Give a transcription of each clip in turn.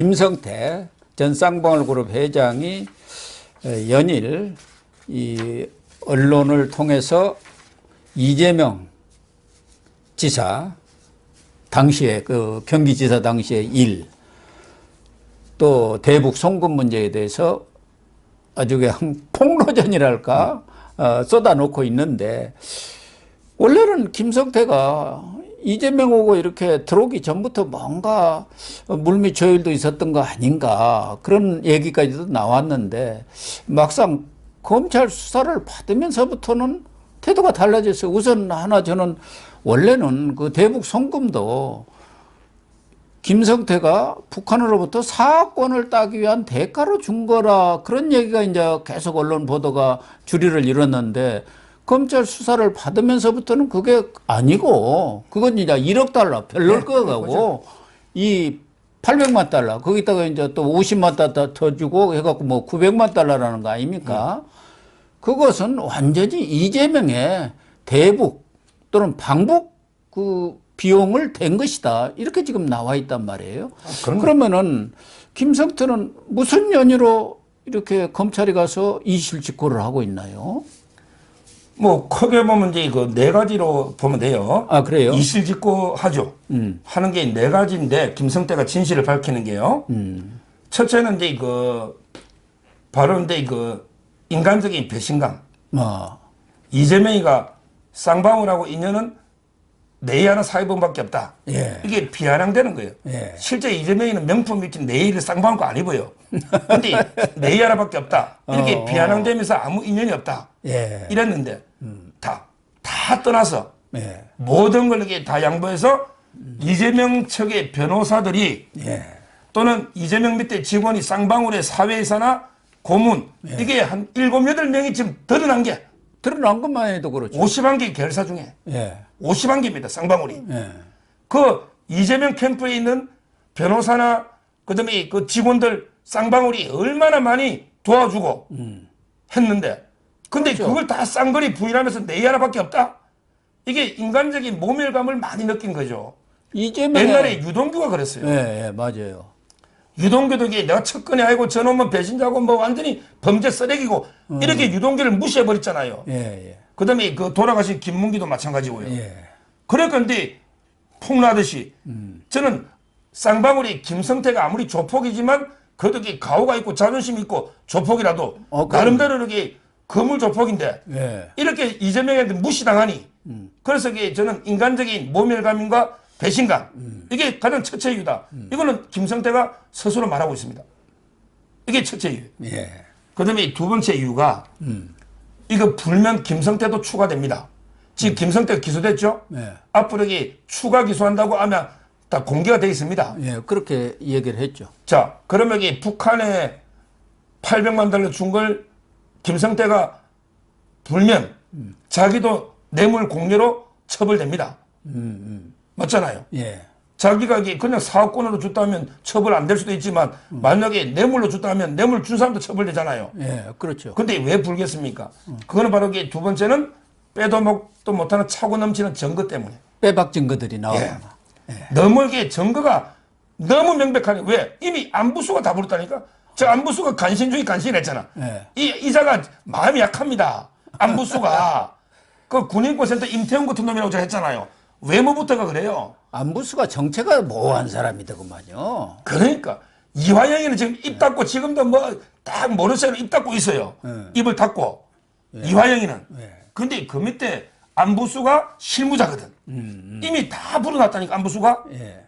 김성태 전 쌍방울그룹 회장이 연일 이 언론을 통해서 이재명 지사 당시에 그 경기지사 당시의 일, 또 대북 송금 문제에 대해서 아주 그냥 폭로전이랄까 쏟아놓고 있는데, 원래는 김성태가 이재명하고 이렇게 들어오기 전부터 뭔가 물밑 조율도 있었던 거 아닌가, 그런 얘기까지도 나왔는데 막상 검찰 수사를 받으면서부터는 태도가 달라졌어요. 우선 하나, 저는 원래는 그 대북 송금도 김성태가 북한으로부터 사권을 따기 위한 대가로 준 거라, 그런 얘기가 이제 계속 언론 보도가 주리를 이뤘는데, 검찰 수사를 받으면서부터는 그게 아니고, 그건 이제 1억 달러 별로일 거고, 이 800만 달러, 거기다가 이제 또 50만 달러 더 주고 해갖고 뭐 900만 달러라는 거 아닙니까? 그것은 완전히 이재명의 대북 또는 방북 그 비용을 댄 것이다, 이렇게 지금 나와 있단 말이에요. 그러면은 김성태는 무슨 연유로 이렇게 검찰에 가서 이실직고를 하고 있나요? 뭐 크게 보면 이제 그 네 가지로 보면 돼요. 아, 그래요? 이실직고 하죠. 하는 게 네 가지인데, 김성태가 진실을 밝히는 게요. 첫째는 이제 바로 이제 인간적인 배신감. 이재명이가 쌍방울하고 인연은 내일하는 사회본밖에 없다. 예. 이게 비아냥되는 거예요. 예. 실제 이재명이는 명품 미친 내일을 쌍방울과 안 입어요. 근데 내일 하나밖에 없다. 이렇게 비아냥되면서 아무 인연이 없다. 예. 이랬는데 다 떠나서 예. 모든 걸 이렇게 다 양보해서 이재명 측의 변호사들이 예. 또는 이재명 밑에 직원이 쌍방울의 사회이사나 고문, 이게 한 7, 8명이 지금 드러난 게, 드러난 것만 해도 그렇죠. 51개 결사 중에 51개입니다. 쌍방울이. 그 이재명 캠프에 있는 변호사나 그다음에 그 직원들 쌍방울이 얼마나 많이 도와주고 했는데, 근데 그렇죠. 그걸 다 쌍거리 부인하면서 내 하나밖에 없다? 이게 인간적인 모멸감을 많이 느낀 거죠. 옛날에 유동규가 그랬어요. 예, 맞아요. 유동규도 이게 내가 척근이 아니고 저놈은 배신자고 뭐 완전히 범죄 쓰레기고 이렇게 유동규를 무시해버렸잖아요. 그 다음에 그 돌아가신 김문기도 마찬가지고요. 그러니까 근데 폭로하듯이 저는 쌍방울이 김성태가 아무리 조폭이지만 그래도 이게 가오가 있고 자존심이 있고 조폭이라도 나름대로 이렇게 거물 조폭인데 이렇게 이재명한테 무시당하니 그래서 이게 저는 인간적인 모멸감과 배신감, 이게 가장 첫째 이유다. 이거는 김성태가 스스로 말하고 있습니다. 이게 첫째 이유. 그 다음에 두 번째 이유가 이거 불면 김성태도 추가됩니다. 지금 김성태가 기소됐죠? 앞으로 이게 추가 기소한다고 하면 다 공개가 되어 있습니다. 그렇게 얘기를 했죠. 자, 그러면 이게 북한에 800만 달러 준 걸 김성태가 불면 자기도 뇌물 공여로 처벌됩니다. 맞잖아요. 자기가 이게 그냥 사업권으로 줬다면 처벌 안 될 수도 있지만 만약에 뇌물로 줬다면 뇌물 준 사람도 처벌되잖아요. 그렇죠. 근데 왜 불겠습니까? 그거는 바로 이게 두 번째는 빼도 먹도 못하는 차고 넘치는 증거 때문에. 빼박 증거들이 나오거나. 너무 이게 증거가 너무 명백하니, 왜? 이미 안부수가 다 부르다니까? 저 안부수가 간신 중에 간신했잖아. 이 이자가 마음이 약합니다. 안부수가. 그 군인권센터 임태훈 같은 놈이라고 제가 했잖아요. 외모부터가 그래요. 안부수가 정체가 모호한 사람이더구만요. 그러니까 이화영이는 지금 입 닫고 지금도 뭐 딱 모르쇠로 입 닫고 있어요. 입을 닫고. 이화영이는. 근데 그 밑에 안부수가 실무자거든. 이미 다 불어놨다니까, 안부수가.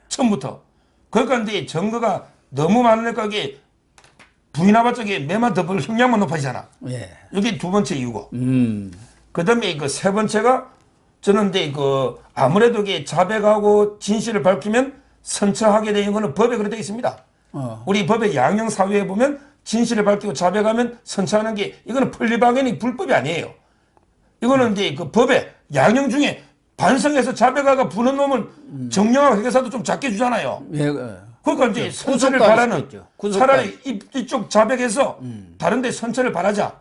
처음부터. 그러니까 근데 증거가 너무 많으니까 이게 부인해봤자 이게 매만 더 벌 형량만 높아지잖아. 이게 두 번째 이유고. 그 다음에 그 세 번째가, 저는 근데 아무래도 이게 자백하고 진실을 밝히면 선처하게 되는 거는 법에 그렇게 되어 있습니다. 우리 법의 양형사유에 보면 진실을 밝히고 자백하면 선처하는 게, 이거는 편리방해는 불법이 아니에요. 이거는 이제 그 법에 양형 중에 반성해서 자백하고 부는 놈은 정령하고 회계사도 좀 작게 주잖아요. 그러니까 이제 선처를 바라는, 차라리 이쪽 자백해서 다른데 선처를 바라자.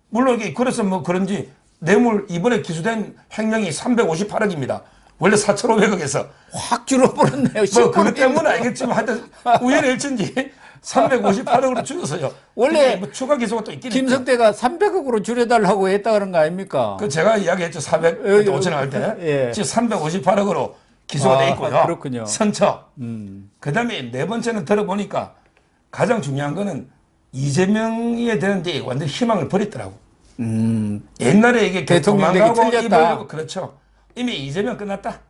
물론 이게 그래서 뭐 그런지 뇌물 이번에 기소된 횡령이 358억입니다. 원래 4,500억에서 확 줄어버렸네요. 뭐 그것 때문은 알겠지만 하여튼 우연의 일치인지 358억으로 줄였어요. 원래 뭐 추가 기소가 또 있긴 김성태가 300억으로 줄여달라고 했다 그런 거 아닙니까? 그 제가 이야기했죠. 400, 5천억 할 때. 예. 지금 358억으로 기소가 돼 있고요. 그렇군요. 선처. 그 다음에 네 번째는 들어보니까 가장 중요한 거는 이재명에 대한 데 완전 희망을 버렸더라고. 옛날에 이게 대통령 되기 도망가고 틀렸다. 입으려고 그렇죠. 이미 이재명 끝났다.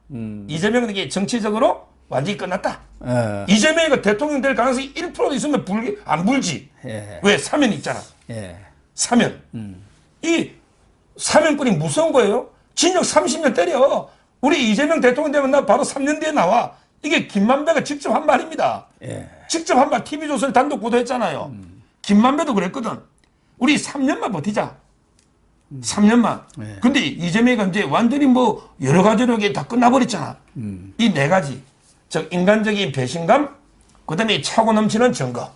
이재명은 이게 정치적으로 완전히 끝났다. 예. 이재명이가 대통령 될 가능성이 1%도 있으면 안 불지. 예. 왜? 사면이 있잖아. 예. 사면. 이 사면권이 무서운 거예요. 징역 30년 때려. 우리 이재명 대통령 되면 나 바로 3년 뒤에 나와. 이게 김만배가 직접 한 말입니다. 예. 직접 한 말 TV조선을 단독 보도했잖아요. 김만배도 그랬거든. 우리 3년만 버티자. 3년만. 네. 근데 이재명이가 이제 완전히 뭐 여러 가지로 이게 다 끝나버렸잖아. 이 네 가지. 즉, 인간적인 배신감, 그 다음에 차고 넘치는 증거,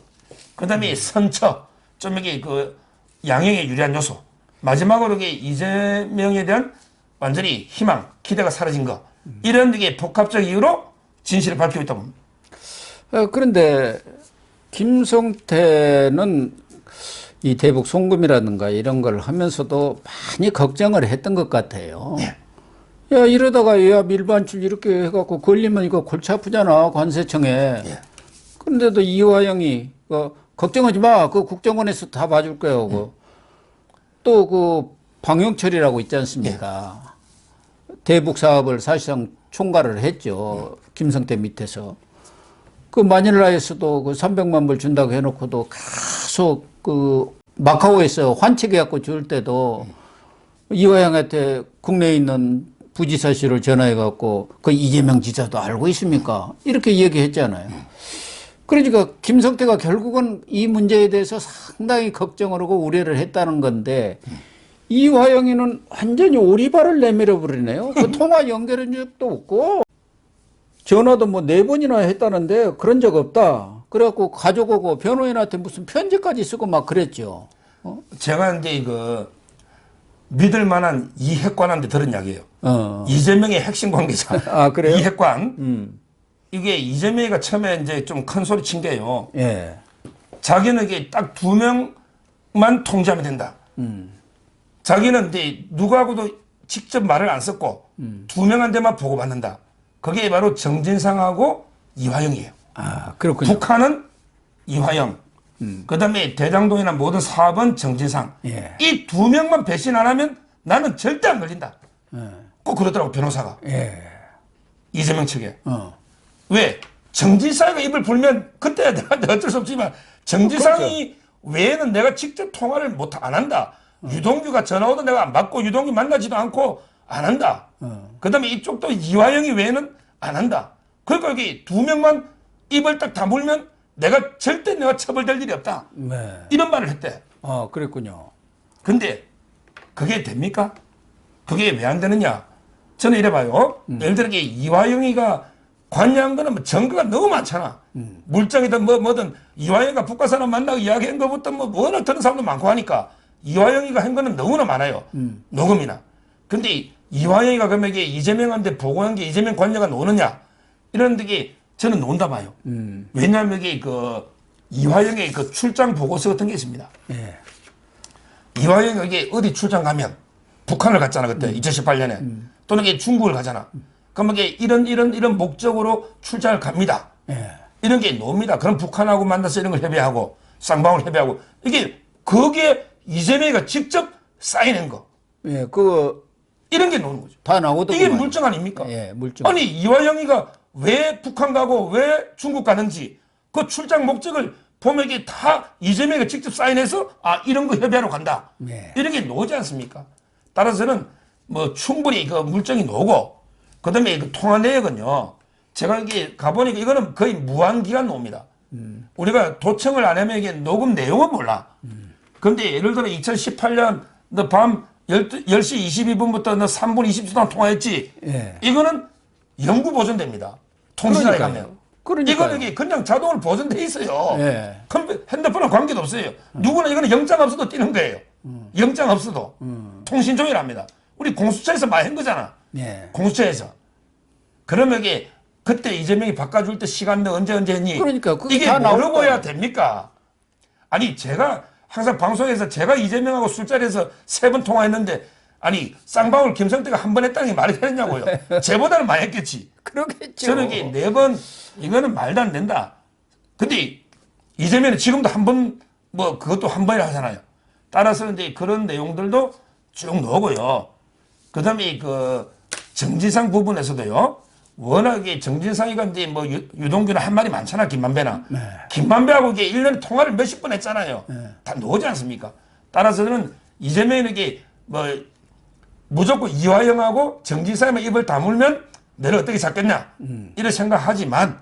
그 다음에 선처, 좀 이게 그 양형에 유리한 요소. 마지막으로 이게 이재명에 대한 완전히 희망, 기대가 사라진 거. 이런 게 복합적 이유로 진실을 밝히고 있다고 봅니다. 그런데 김성태는 이 대북 송금이라든가 이런 걸 하면서도 많이 걱정을 했던 것 같아요. 네. 야, 이러다가 야, 밀반출 이렇게 해갖고 걸리면 이거 골치 아프잖아, 관세청에. 네. 그런데도 이화영이, 걱정하지 마. 그 국정원에서 다 봐줄 거예요. 또 그 방영철이라고 있지 않습니까? 대북 사업을 사실상 총괄을 했죠. 김성태 밑에서. 그 마닐라에서도 그 300만 불 준다고 해놓고도 계속 그 마카오에서 환책해갖고 줄 때도 이화영한테 국내에 있는 부지사실을 전화해갖고 그 이재명 지사도 알고 있습니까? 이렇게 얘기했잖아요. 그러니까 김성태가 결국은 이 문제에 대해서 상당히 걱정을 하고 우려를 했다는 건데 이화영이는 완전히 오리발을 내밀어 버리네요. 그 통화 연결한 적도 없고 전화도 뭐 4번이나 했다는데 그런 적 없다. 그래갖고 가져오고 변호인한테 무슨 편지까지 쓰고 막 그랬죠. 제가 이제 그 믿을 만한 이핵관한테 들은 이야기예요. 이재명의 핵심 관계자. 아, 그래요? 이핵관. 이게 이재명이가 처음에 이제 좀 큰 소리 친 게요. 예. 자기는 이게 딱 2명만 통제하면 된다. 자기는 이제 누구하고도 직접 말을 안 썼고 2명한테만 보고받는다. 그게 바로 정진상하고 이화영이에요. 아, 그렇군요. 북한은 이화영. 그 다음에 대장동이나 모든 사업은 정진상. 예. 이 2명만 배신 안 하면 나는 절대 안 걸린다. 꼭 그러더라고, 변호사가. 예. 이재명 측에. 왜? 정진상이 입을 불면 그때야 내가 어쩔 수 없지만 정진상이 외에는 내가 직접 통화를 안 한다. 유동규가 전화 오도 내가 안 받고 유동규 만나지도 않고 안 한다. 그 다음에 이쪽도 이화영이 외에는 안 한다. 그러니까 여기 2명만 입을 딱 다물면 절대 내가 처벌될 일이 없다. 네. 이런 말을 했대. 아, 그랬군요. 근데 그게 됩니까? 그게 왜 안 되느냐? 저는 이래 봐요. 예를 들어 이화영이가 관여한 거는 뭐 증거가 너무 많잖아. 물증이든 뭐든 이화영이가 북한사람 만나고 이야기한 것부터 뭐 워낙 들은 사람도 많고 하니까 이화영이가 한 거는 너무나 많아요. 녹음이나. 근데 이화영이가 그러면 이게 이재명한테 보고한 게 이재명 관여가 노느냐? 이런 데 저는 논다 봐요. 왜냐하면 이게 그 이화영의 그 출장 보고서 같은 게 있습니다. 예. 이화영이 이게 어디 출장 가면 북한을 갔잖아 그때 2018년에 또는 이게 중국을 가잖아. 그러면 이게 이런 목적으로 출장을 갑니다. 예. 이런 게 놉니다. 그럼 북한하고 만나서 이런 걸 협의하고 쌍방울 협의하고 이게 거기에 이재명이가 직접 사인한 거. 예, 그거 이런 게 노는 거죠. 다 나오더구만. 이게 물증 아닙니까? 예, 물증. 아니 이화영이가 왜 북한 가고 왜 중국 가는지 그 출장 목적을 보면 이게 다 이재명이가 직접 사인해서 이런 거 협의하러 간다. 예. 이런 게 나오지 않습니까? 따라서는 뭐 충분히 그 물증이 나오고 그다음에 그 통화 내역은요. 제가 이게 가보니까 이거는 거의 무한기간 나옵니다. 우리가 도청을 안 하면 이게 녹음 내용은 몰라. 그런데 예를 들어 2018년 너 밤 10시 22분부터 너 3분 20초 동안 통화했지. 예. 이거는 영구 보존됩니다. 통신사에 가면. 그러니까요. 이거는 이게 그냥 자동으로 보존돼 있어요. 예. 핸드폰은 관계도 없어요. 누구나 이거는 영장 없어도 뛰는 거예요. 영장 없어도. 통신종이랍니다. 우리 공수처에서 많이 한 거잖아. 예. 공수처에서. 그러면 이게 그때 이재명이 바꿔줄 때 시간도 언제 했니? 그러니까 그게 이게 다 물어봐야 됩니까? 아니 제가 항상 방송에서 제가 이재명하고 술자리에서 3번 통화했는데 아니 쌍방울 김성태가 한 번 했다는 게 말이 되느냐고요. 제보다는 많이 했겠지. 그러겠죠. 저는 이게 4번 이거는 말도 안 된다. 근데 이재명은 지금도 한 번 뭐 그것도 한 번이라 하잖아요. 따라서 이제 그런 내용들도 쭉 나오고요. 그다음에 그 정진상 부분에서도요. 워낙에 정진상이가 이제 뭐 유동규는 한 말이 많잖아. 김만배나. 네. 김만배하고 이게 1년에 통화를 몇십 번 했잖아요. 네. 다 나오지 않습니까? 따라서는 이재명에게 뭐 무조건 이화영하고 정진상의 입을 다물면 내를 어떻게 잡겠냐. 이런 생각하지만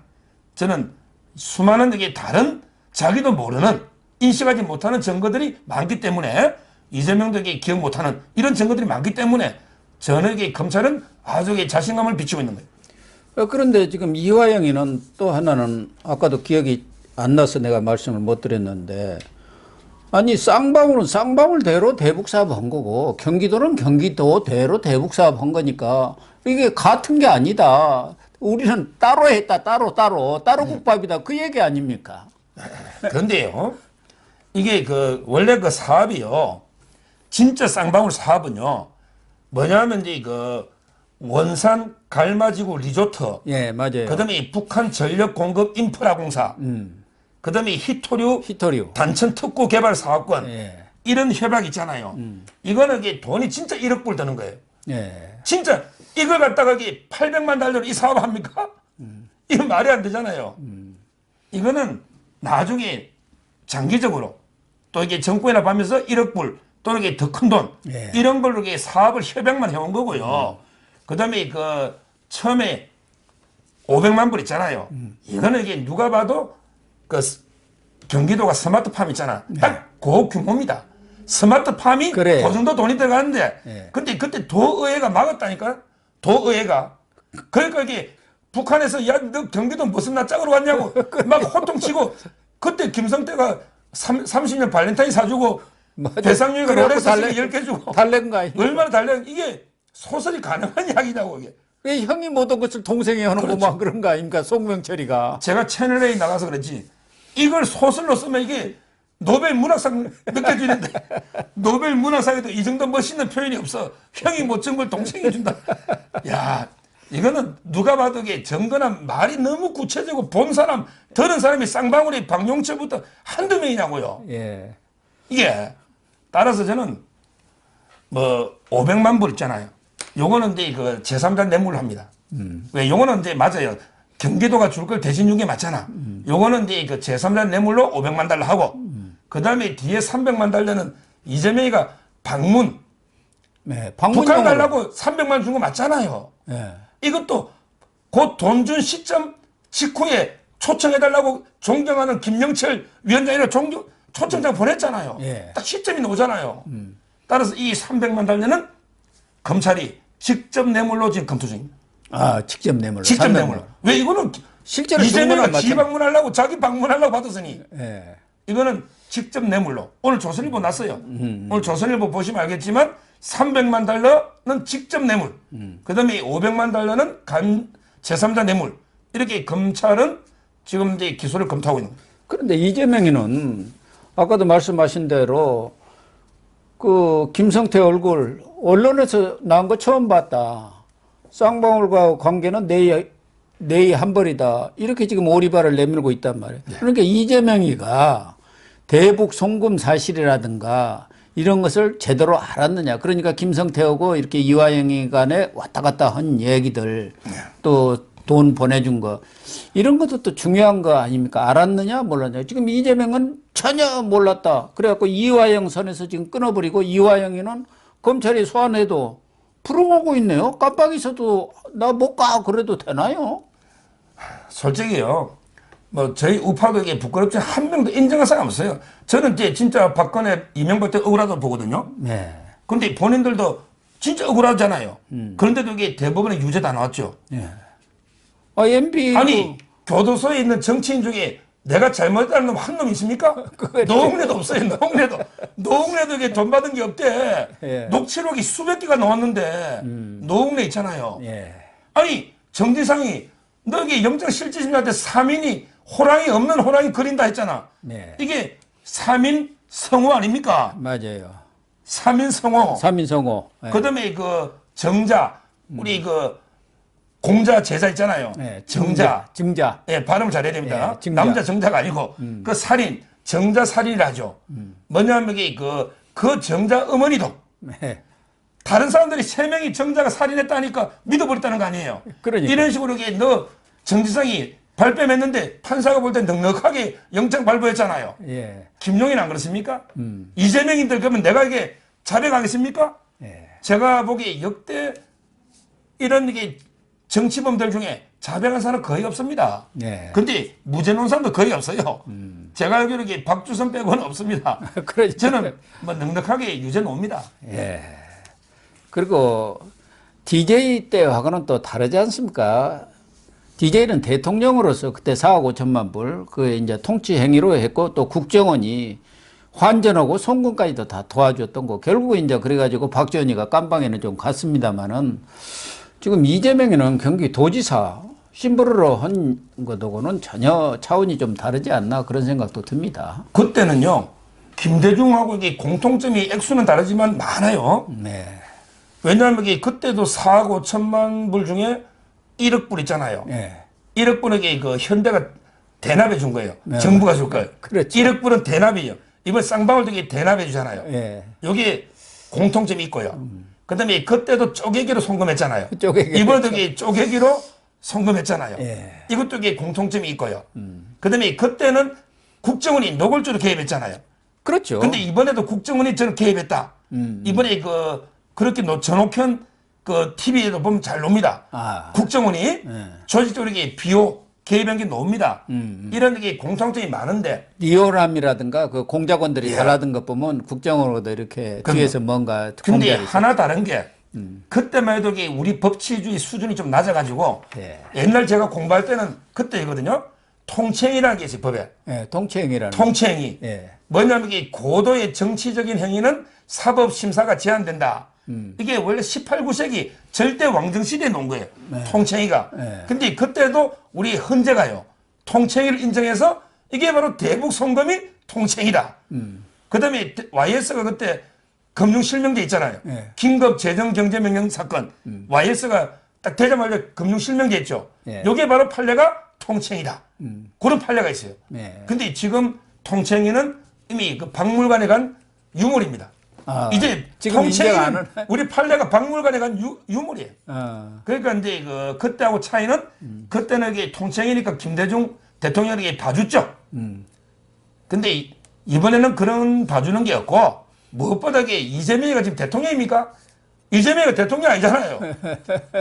저는 수많은 이게 다른 자기도 모르는 인식하지 못하는 증거들이 많기 때문에 이재명도 이게 기억 못하는 이런 증거들이 많기 때문에 저는 이게 검찰은 아주 자신감을 비추고 있는 거예요. 그런데 지금 이화영이는 또 하나는 아까도 기억이 안 나서 내가 말씀을 못 드렸는데 아니 쌍방울은 쌍방울대로 대북사업 한 거고 경기도는 경기도대로 대북사업 한 거니까 이게 같은 게 아니다. 우리는 따로 했다. 따로 국밥이다. 그 얘기 아닙니까? 그런데요. 이게 그 원래 그 사업이요. 진짜 쌍방울 사업은요. 뭐냐면 이제 그 원산 갈마지구 리조트. 예, 맞아요. 그다음에 북한 전력 공급 인프라 공사. 그다음에 히토류 단천 특구 개발 사업권. 예. 이런 협약 있잖아요. 이거는 이게 돈이 진짜 1억 불 드는 거예요. 예. 진짜 이걸 갖다가 이게 800만 달러로 이 사업 합니까? 이건 말이 안 되잖아요. 이거는 나중에 장기적으로 또 이게 정권이나 하면서 1억 불 또는 이게 더 큰 돈 예. 이런 걸로 이게 사업을 협약만 해온 거고요. 그다음에 그 처음에 500만 불 있잖아요. 이거는 이게 누가 봐도 그 경기도가 스마트팜 있잖아. 딱 그 규모입니다. 스마트팜이 그래요. 그 정도 돈이 들어가는데 예. 근데 그때 도의회가 막았다니까. 도의회가. 그러니까 이게 북한에서 야 너 경기도 무슨 낯짝으로 왔냐고 막 호통치고 그때 김성태가 30년 발렌타인 사주고 맞아. 배상률가 그래갖고 롤렉스 10개 주고 달랜 거 아니에요? 얼마나 달래 이게 소설이 가능한 이야기냐고 이게. 왜 형이 못한 것을 동생이 하는 그렇죠. 거만 그런 거 아닙니까? 송명철이가. 제가 채널A 나가서 그랬지 이걸 소설로 쓰면 이게 노벨 문학상 느껴지는데 노벨 문학상에도 이 정도 멋있는 표현이 없어. 형이 못 준 걸 동생이 준다. 야 이거는 누가 봐도 이게 정거나 말이 너무 구체적이고 본 사람 들은 사람이 쌍방울이 박용철부터 한두 명이냐고요. 예. 이게 따라서 저는 뭐 500만 불 있잖아요. 요거는 이제 그 제3자 뇌물을 합니다. 왜 요거는 이제 맞아요. 경기도가 줄 걸 대신 준 게 맞잖아. 요거는 이제 그 제3자 뇌물로 500만 달러 하고 그다음에 뒤에 300만 달러는 이재명이가 방문 네, 북한 가려고 300만 준 거 맞잖아요. 예. 이것도 곧 돈 준 시점 직후에 초청해달라고 존경하는 김영철 위원장이랑 초청장 보냈잖아요. 예. 딱 시점이 나오잖아요. 따라서 이 300만 달러는 검찰이 직접 뇌물로 지금 검토 중입니다. 아, 직접 뇌물. 직접 뇌물. 왜 이거는 실제로 이재명이 준 지 거는 방문하려고 자기 방문하려고 받았으니 예. 이거는 직접 뇌물로. 오늘 조선일보 났어요. 오늘 조선일보 보시면 알겠지만 300만 달러는 직접 뇌물. 그다음에 500만 달러는 제3자 뇌물. 이렇게 검찰은 지금 이제 기소를 검토하고 있는 거예요. 그런데 이재명이는 아까도 말씀하신 대로 그 김성태 얼굴 언론에서 나온 거 처음 봤다. 쌍방울과 관계는 내이 한 벌이다. 이렇게 지금 오리발을 내밀고 있단 말이에요. 그러니까 이재명이가 대북 송금 사실이라든가 이런 것을 제대로 알았느냐. 그러니까 김성태하고 이렇게 이화영이 간에 왔다 갔다 한 얘기들 또 돈 보내준 거 이런 것도 또 중요한 거 아닙니까? 알았느냐 몰랐느냐. 지금 이재명은 전혀 몰랐다. 그래갖고 이화영 선에서 지금 끊어버리고 이화영이는 검찰이 소환해도 풀어오고 있네요. 깜빡 있어도 나 못 가 그래도 되나요? 솔직히요. 뭐 저희 우파도 이게 부끄럽지 한 명도 인정할 사람 없어요. 저는 이제 진짜 박근혜 이명박 때 억울하다고 보거든요. 네. 근데 본인들도 진짜 억울하잖아요. 그런데도 이게 대법원에 유죄 다 나왔죠. 네. 아, MB 아니 교도소에 있는 정치인 중에 내가 잘못했다는 놈 한 놈 있습니까? 노웅래도 없어요. 노웅래도 이게 돈 받은 게 없대. 예. 녹취록이 수백 개가 나왔는데 노웅래 있잖아요. 예. 아니 정지상이 너기 영장실질심사한테 3인이 호랑이 없는 호랑이 그린다 했잖아. 네. 이게 3인 성호 아닙니까? 맞아요. 3인 성호. 삼인성호. 네. 그다음에 그 정자 우리 그 공자 제자 있잖아요. 네, 정자. 증자. 예, 발음을 잘해야 됩니다. 네, 증자. 남자 정자가 아니고 그 살인 정자 살인이라 하죠. 뭐냐면 이게 그 정자 어머니도 네. 다른 사람들이 3명이 정자가 살인했다니까 믿어버렸다는 거 아니에요. 그러니까. 이런 식으로 이게 너 정지상이 발뺌했는데 판사가 볼 때 넉넉하게 영장 발부했잖아요. 예. 김용인 안 그렇습니까? 이재명인들 그러면 내가 이게 자백하겠습니까? 예. 제가 보기에 역대 이런 이게 정치범들 중에 자백한 사람 거의 없습니다. 네. 근데 무죄 논사도 거의 없어요. 제가 알기로 이게 박주선 빼고는 없습니다. 그러니까. 저는 뭐 넉넉하게 유죄 놓습니다. 예. 그리고 DJ 때하고는 또 다르지 않습니까? DJ는 대통령으로서 그때 4억 5천만 불, 그 이제 통치 행위로 했고 또 국정원이 환전하고 송금까지도 다 도와줬던 거. 결국 이제 그래가지고 박지원이가 깜방에는 좀 갔습니다만은 지금 이재명이는 경기도지사 심부름으로 한 것하고는 전혀 차원이 좀 다르지 않나 그런 생각도 듭니다. 그때는요, 김대중하고 이게 공통점이 액수는 다르지만 많아요. 네. 왜냐하면 이게 그때도 4억 5천만 불 중에 1억 불 있잖아요. 네. 1억 불에게 그 현대가 대납해 준 거예요. 네. 정부가 줄 거예요. 그렇죠. 1억 불은 대납이에요. 이번 쌍방울도 이게 대납해 주잖아요. 예. 여기에 공통점이 있고요. 그다음에 그때도 쪼개기로 송금했잖아요. 쪼개기. 이번에도 이게 쪼개기로 송금했잖아요. 예. 이것도 이게 공통점이 있고요. 그다음에 그때는 국정원이 노골적으로 개입했잖아요. 그렇죠. 근데 이번에도 국정원이 저를 개입했다. 이번에 그렇게 전옥현 그 TV에도 보면 잘 놉니다. 아. 국정원이 조직적으로 이게 비호 개입한 게 나옵니다. 이런 게 공통점이 많은데 리오람이라든가 그 공작원들이 예. 잘하던 것 보면 국정으로도 이렇게 뒤에서 뭔가 근데 공작이 하나 다른 게 그때만 해도 이게 우리 법치주의 수준이 좀 낮아가지고 예. 옛날 제가 공부할 때는 그때거든요. 통치행위라는 게 있어요. 법에. 예, 통치행위라는 통치행위. 예. 뭐냐면 이게 고도의 정치적인 행위는 사법심사가 제한된다. 이게 원래 18, 9세기 절대 왕정시대에 놓은 거예요. 통치행위가. 네. 근데 그때도 우리 헌재가요. 통치행위를 인정해서 이게 바로 대북 송금이 통치행위다. 그 다음에 YS가 그때 금융실명제 있잖아요. 네. 긴급 재정경제명령 사건. YS가 딱 되자마자 금융실명제 있죠. 네. 이게 바로 판례가 통치행위다. 그런 판례가 있어요. 네. 근데 지금 통치행위는 이미 그 박물관에 간 유물입니다. 아, 이제 지금 인정 안 통치행위는 하나? 우리 판례가 박물관에 간 유물이에요. 어. 그러니까 이제 그때하고 차이는 그때는 이게 통치행위니까 김대중 대통령에게 봐줬죠. 근데 이번에는 그런 봐주는 게 없고 무엇보다 이게 이재명이가 지금 대통령입니까? 이재명이가 대통령 아니잖아요.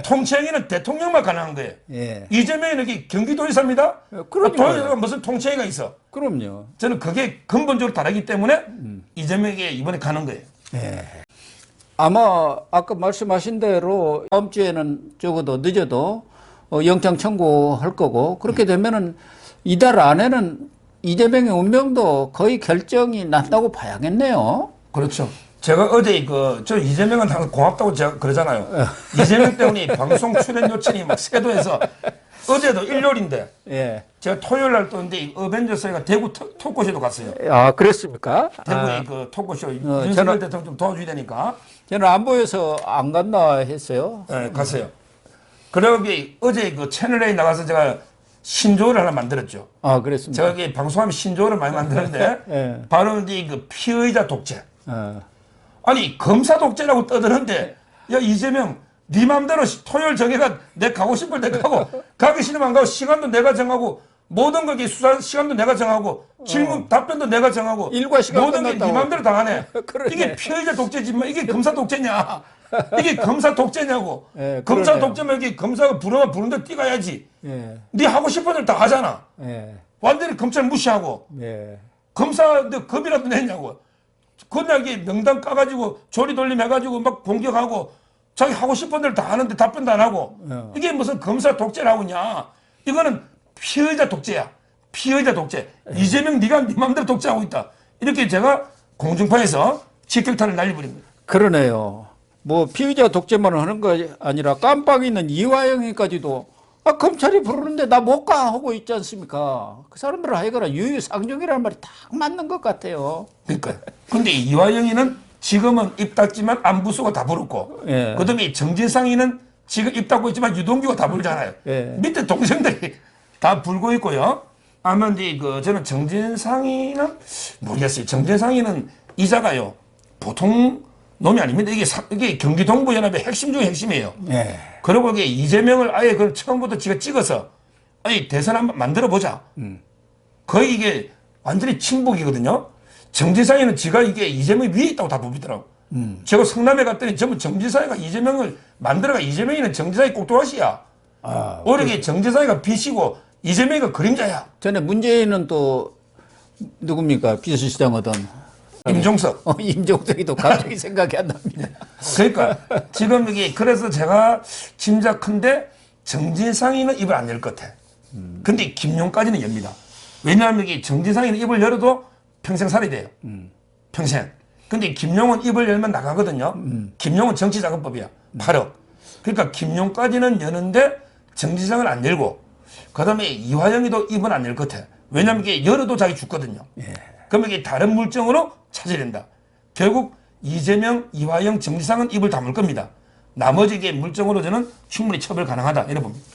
통치행위는 대통령만 가능한 거예요. 예. 이재명이는 이게 경기도지사입니다. 그러니까요. 도지사가 무슨 통치행위가 있어? 그럼요. 저는 그게 근본적으로 다르기 때문에 이재명에게 이번에 가는 거예요. 예. 아마 아까 말씀하신 대로 다음 주에는 적어도 늦어도 영장 청구할 거고 그렇게 되면은 이달 안에는 이재명의 운명도 거의 결정이 난다고 봐야겠네요. 그렇죠. 제가 어제 저 이재명은 항상 고맙다고 제가 그러잖아요. 이재명 때문에 방송 출연 요청이 막 세도해서 어제도 일요일인데 예. 제가 토요일 날 또 근데 어벤져스가 대구 토크쇼도 갔어요. 아, 그랬습니까? 대구의 그 토크쇼 저는- 윤석열 대통령 좀 도와줘야 되니까 저는 안 보여서 안 갔나 했어요. 네, 갔어요. 그러기 어제 그 채널A 나가서 제가 신조어를 하나 만들었죠. 아, 그랬습니까? 제가 이게 방송하면 신조어를 많이 만드는데 예. 바로 이제 그 피의자 독재. 어. 아니 검사 독재라고 떠드는데 야 이재명 네 맘대로 토요일 정해가 내 가고 싶을 때 가고 가기 싫으면 안 가고 시간도 내가 정하고 모든 거기 수사 시간도 내가 정하고 질문 답변도 내가 정하고 일과 시간 모든 게 네 끝났다고. 맘대로 다 하네. 그러네. 이게 피의자 독재지만 이게 검사 독재냐? 이게 검사 독재냐고. 예, 검사 그러네요. 독재면 이게 검사가 부르면 부른데 뛰가야지. 예. 네 하고 싶은 일 다 하잖아. 예. 완전히 검찰 무시하고 예. 검사한테 겁이라도 내냐고. 그냥 이게 명단 까가지고 조리 돌림 해가지고 막 공격하고 자기 하고 싶은 대로 다 하는데 답변도 안 하고 이게 무슨 검사 독재라고 하냐. 이거는 피의자 독재야. 피의자 독재. 이재명 네가 네 맘대로 독재하고 있다. 이렇게 제가 공중파에서 직격탄을 날려버립니다. 그러네요. 뭐 피의자 독재만 하는 거 아니라 깜빡 있는 이화영이까지도 검찰이 부르는데 나 못 가 하고 있지 않습니까? 그 사람들은 하여거나 유유상종이라는 말이 딱 맞는 것 같아요. 그러니까. 근데 이화영이는 지금은 입 닫지만 안부수가 다 부르고, 예. 그다음에 정진상이는 지금 입 닫고 있지만 유동규가 다 불잖아요. 예. 밑에 동생들이 다 불고 있고요. 아마 이제 저는 정진상이는 모르겠어요. 정진상이는 이자가요 보통 놈이 아닙니다. 이게 경기 동부연합의 핵심 중에 핵심이에요. 예. 그리고 이게 이재명을 아예 그 처음부터 지가 찍어서 아니 대선 한번 만들어 보자. 거의 이게 완전히 친북이거든요. 정진상이는 지가 이게 이재명 위에 있다고 다 보이더라고. 제가 성남에 갔더니 전부 정진상이가 이재명을 만들어가 이재명이는 정진상이 꼭두가시야. 오히려 이게 정진상이가 빛이고 이재명이가 그림자야. 전에 문재인은 또 누굽니까? 비서실장 하던 임종석. 임종석이도 갑자기 생각이 안 납니다. 그러니까 지금 이게 그래서 제가 짐작컨대 정진상이는 입을 안 열 것 같아. 근데 김용까지는 엽니다. 왜냐하면 이게 정진상이는 입을 열어도 평생 살이 돼요. 평생. 근데 김용은 입을 열면 나가거든요. 김용은 정치자금법이야. 8억. 그러니까 김용까지는 여는데 정진상은 안 열고, 그 다음에 이화영이도 입은 안 열 것 같아. 왜냐하면 이게 열어도 자기 죽거든요. 그러면 이게 다른 물정으로 찾아야 된다. 결국 이재명, 이화영, 정진상은 입을 다물 겁니다. 나머지 게 물정으로 저는 충분히 처벌 가능하다. 이래 봅니다.